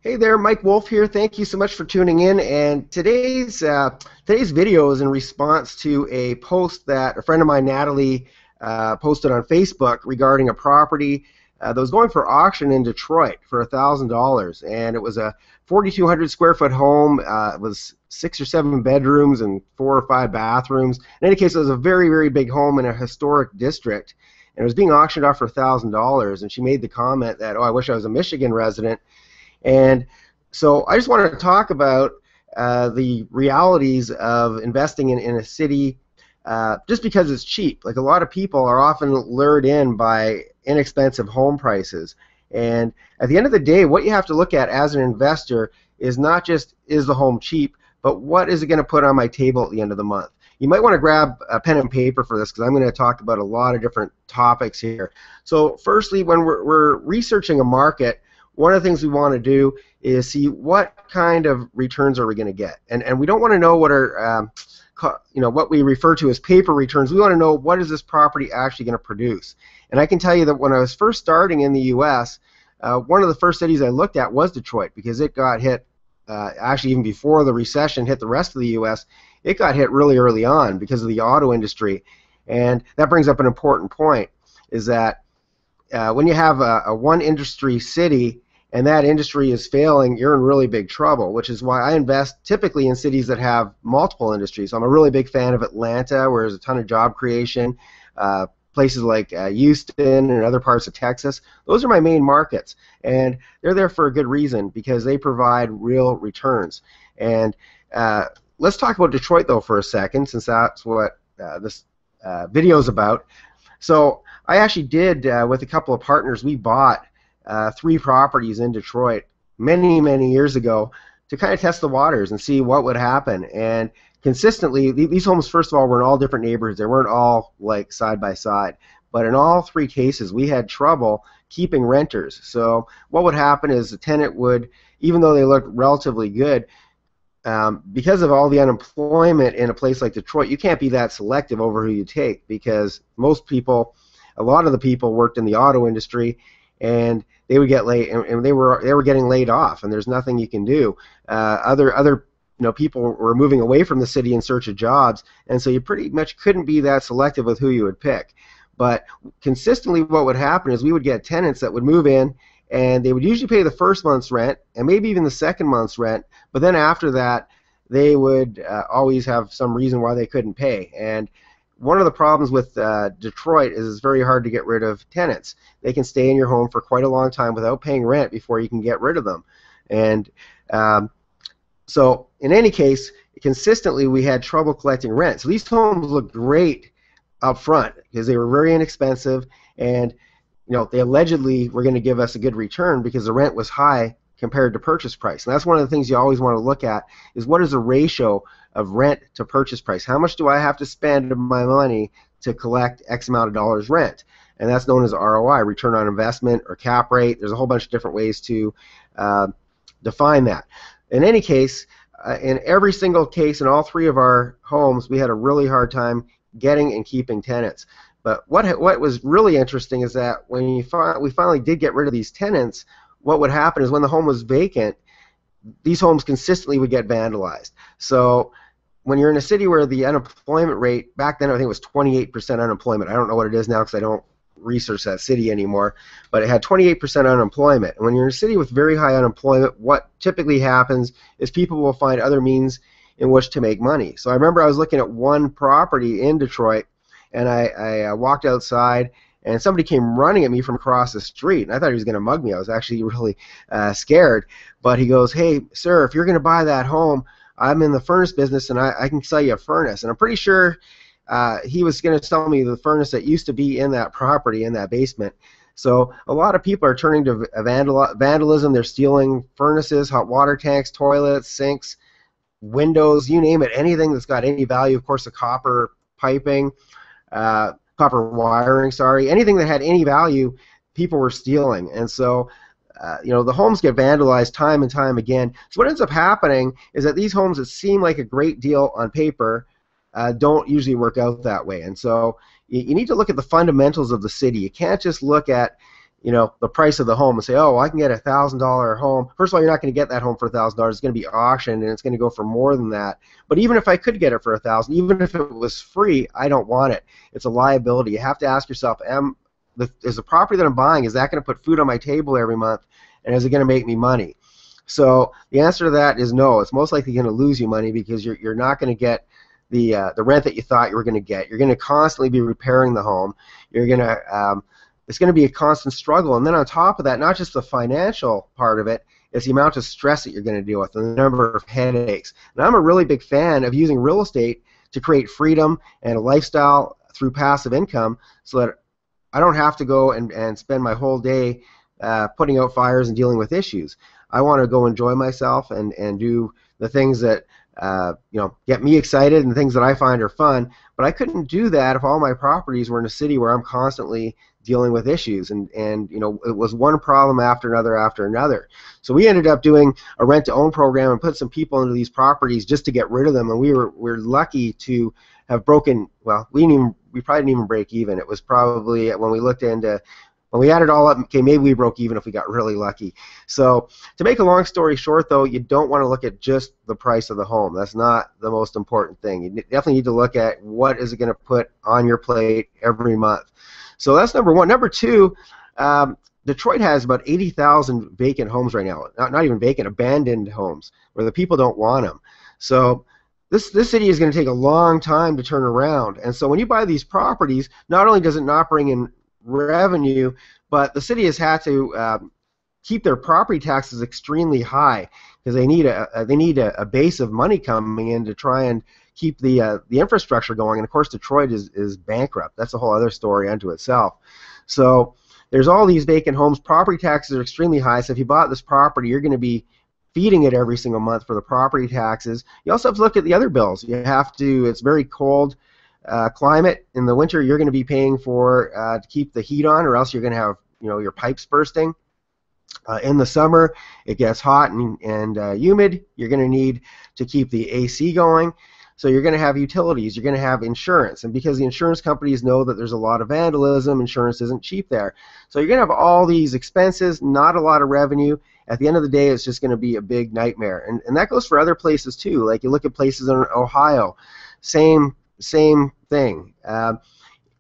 Hey there, Mike Wolf here. Thank you so much for tuning in. And today's video is in response to a post that a friend of mine, Natalie, posted on Facebook regarding a property that was going for auction in Detroit for $1,000, and it was a 4,200 square foot home. It was 6 or 7 bedrooms and 4 or 5 bathrooms. In any case, it was a very, very big home in a historic district, and it was being auctioned off for $1,000. And she made the comment that, "Oh, I wish I was a Michigan resident." And so I just wanted to talk about the realities of investing in a city just because it's cheap. Like, a lot of people are often lured in by inexpensive home prices. And at the end of the day, what you have to look at as an investor is not just, is the home cheap, but what is it going to put on my table at the end of the month. You might want to grab a pen and paper for this, because I'm going to talk about a lot of different topics here. So firstly, when we're researching a market, one of the things we want to do is see what kind of returns are we going to get, and we don't want to know what are what we refer to as paper returns. We want to know, what is this property actually going to produce. And I can tell you that when I was first starting in the U.S., one of the first cities I looked at was Detroit, because it got hit actually even before the recession hit the rest of the U.S. It got hit really early on because of the auto industry. And that brings up an important point, is that when you have a one industry city and that industry is failing, you're in really big trouble, which is why I invest typically in cities that have multiple industries. So I'm a really big fan of Atlanta, where there's a ton of job creation. Places like Houston and other parts of Texas, those are my main markets, and they're there for a good reason, because they provide real returns. And let's talk about Detroit, though, for a second, since that's what this video is about. So I actually did, with a couple of partners, we bought 3 properties in Detroit many, many years ago to kind of test the waters and see what would happen. And consistently, these homes, first of all, were in all different neighborhoods. They weren't all like side by side. But in all 3 cases, we had trouble keeping renters. So what would happen is the tenant would, even though they looked relatively good, because of all the unemployment in a place like Detroit, you can't be that selective over who you take, because most people, a lot of the people, worked in the auto industry, and they would get laid, and they were getting laid off, and there's nothing you can do. Other people were moving away from the city in search of jobs, and so you pretty much couldn't be that selective with who you would pick. But consistently, what would happen is we would get tenants that would move in, and they would usually pay the first month's rent and maybe even the second month's rent, but then after that, they would always have some reason why they couldn't pay. And one of the problems with Detroit is it's very hard to get rid of tenants. They can stay in your home for quite a long time without paying rent before you can get rid of them. And so in any case, consistently we had trouble collecting rent. So these homes looked great up front because they were very inexpensive, and they allegedly were going to give us a good return because the rent was high compared to purchase price. And that's one of the things you always want to look at, is what is the ratio of rent to purchase price. How much do I have to spend of my money to collect X amount of dollars rent? And that's known as ROI, return on investment, or cap rate. There's a whole bunch of different ways to define that. In any case, in every single case in all 3 of our homes, we had a really hard time getting and keeping tenants. But what was really interesting is that when we finally did get rid of these tenants, what would happen is when the home was vacant, these homes consistently would get vandalized. So when you're in a city where the unemployment rate, back then I think it was 28% unemployment. I don't know what it is now because I don't research that city anymore, but it had 28% unemployment. And when you're in a city with very high unemployment, what typically happens is people will find other means in which to make money. So I remember I was looking at one property in Detroit, and I walked outside, and somebody came running at me from across the street, and I thought he was going to mug me. I was actually really scared. But he goes, "Hey, sir, if you're going to buy that home, I'm in the furnace business, and I can sell you a furnace." And I'm pretty sure he was going to sell me the furnace that used to be in that property, in that basement. So a lot of people are turning to vandalism. They're stealing furnaces, hot water tanks, toilets, sinks, windows, you name it, anything that's got any value. Of course, the copper piping, copper wiring, sorry, anything that had any value, people were stealing. And so the homes get vandalized time and time again. So what ends up happening is that these homes that seem like a great deal on paper don't usually work out that way. And so you need to look at the fundamentals of the city. You can't just look at the price of the home and say, oh, I can get $1,000 home. First of all, you're not going to get that home for $1,000. It's going to be auctioned, and it's going to go for more than that. But even if I could get it for $1,000, even if it was free, I don't want it. It's a liability. You have to ask yourself, is the property that I'm buying, is that going to put food on my table every month, and is it going to make me money? So the answer to that is no. It's most likely going to lose you money because you're not going to get the rent that you thought you were going to get. You're going to constantly be repairing the home. You're going to it's going to be a constant struggle. And then on top of that, not just the financial part of it, it's the amount of stress that you're going to deal with and the number of headaches. And I'm a really big fan of using real estate to create freedom and a lifestyle through passive income so that I don't have to go and spend my whole day putting out fires and dealing with issues. I want to go enjoy myself and do the things that get me excited and things that I find are fun. But I couldn't do that if all my properties were in a city where I'm constantly dealing with issues, and it was one problem after another. So we ended up doing a rent-to-own program and put some people into these properties just to get rid of them. And we're lucky to have broken. Well, we probably didn't even break even. It was probably when we looked into. When we added all up, okay, maybe we broke even if we got really lucky. So to make a long story short, though, you don't want to look at just the price of the home. That's not the most important thing. You definitely need to look at what is it going to put on your plate every month. So that's number one. Number two, Detroit has about 80,000 vacant homes right now. Not even vacant, abandoned homes where the people don't want them. So this city is going to take a long time to turn around. And so when you buy these properties, not only does it not bring in revenue, but the city has had to keep their property taxes extremely high because they need a base of money coming in to try and keep the infrastructure going. And of course, Detroit is bankrupt. That's a whole other story unto itself. So there's all these vacant homes. Property taxes are extremely high. So if you bought this property, you're going to be feeding it every single month for the property taxes. You also have to look at the other bills. You have to. It's very cold. Climate in the winter, you're going to be paying for to keep the heat on, or else you're going to have your pipes bursting. In the summer, it gets hot and humid. You're going to need to keep the AC going. So you're going to have utilities. You're going to have insurance, and because the insurance companies know that there's a lot of vandalism, insurance isn't cheap there. So you're going to have all these expenses, not a lot of revenue. At the end of the day, it's just going to be a big nightmare, and that goes for other places too. Like you look at places in Ohio, same thing.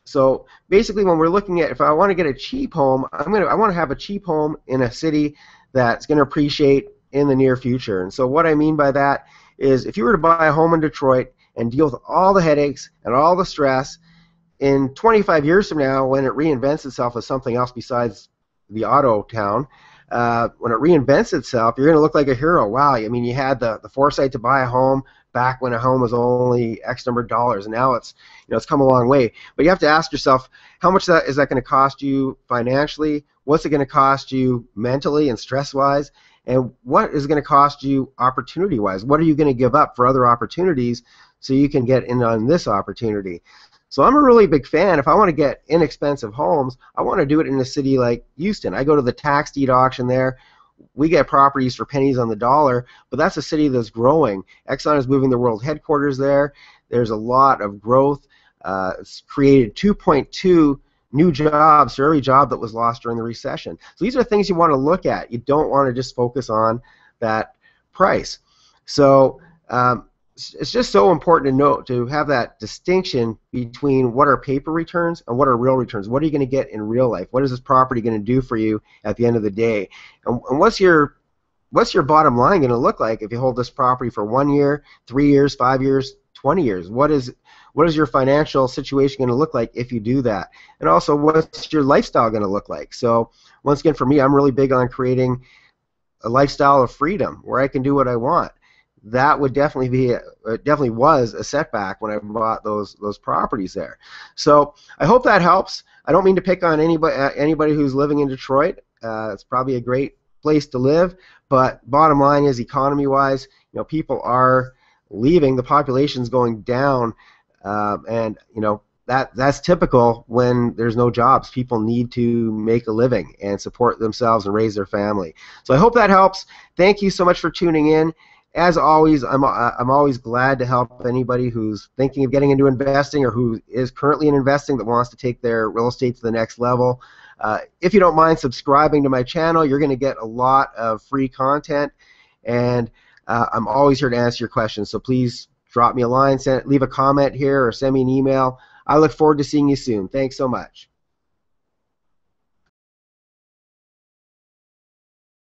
So basically, when we're looking at if I want to get a cheap home, I want to have a cheap home in a city that's going to appreciate in the near future. And so what I mean by that is if you were to buy a home in Detroit and deal with all the headaches and all the stress, in 25 years from now, when it reinvents itself as something else besides the auto town, when it reinvents itself, you're going to look like a hero. Wow, I mean, you had the foresight to buy a home back when a home was only X number of dollars, and now it's come a long way. But you have to ask yourself, how much is that going to cost you financially? What's it going to cost you mentally and stress-wise? And what is it going to cost you opportunity-wise? What are you going to give up for other opportunities so you can get in on this opportunity? So I'm a really big fan. If I want to get inexpensive homes, I want to do it in a city like Houston. I go to the tax deed auction there. We get properties for pennies on the dollar, but that's a city that's growing. Exxon is moving their world headquarters there. There's a lot of growth. It's created 2.2 new jobs for every job that was lost during the recession. So these are things you want to look at. You don't want to just focus on that price. So it's just so important to note, to have that distinction between what are paper returns and what are real returns. What are you going to get in real life? What is this property going to do for you at the end of the day? And what's your bottom line going to look like if you hold this property for 1 year, 3 years, 5 years, 20 years? What is your financial situation going to look like if you do that? And also, what's your lifestyle going to look like? So once again, for me, I'm really big on creating a lifestyle of freedom where I can do what I want. That would definitely be it definitely was a setback when I bought those properties there. So I hope that helps. I don't mean to pick on anybody who's living in Detroit. It's probably a great place to live, but bottom line is, economy-wise, people are leaving. The population's going down, and that's typical when there's no jobs. People need to make a living and support themselves and raise their family. So I hope that helps. Thank you so much for tuning in. As always, I'm always glad to help anybody who's thinking of getting into investing or who is currently in investing that wants to take their real estate to the next level. If you don't mind subscribing to my channel, you're going to get a lot of free content, and I'm always here to answer your questions. So please drop me a line, leave a comment here, or send me an email. I look forward to seeing you soon. Thanks so much.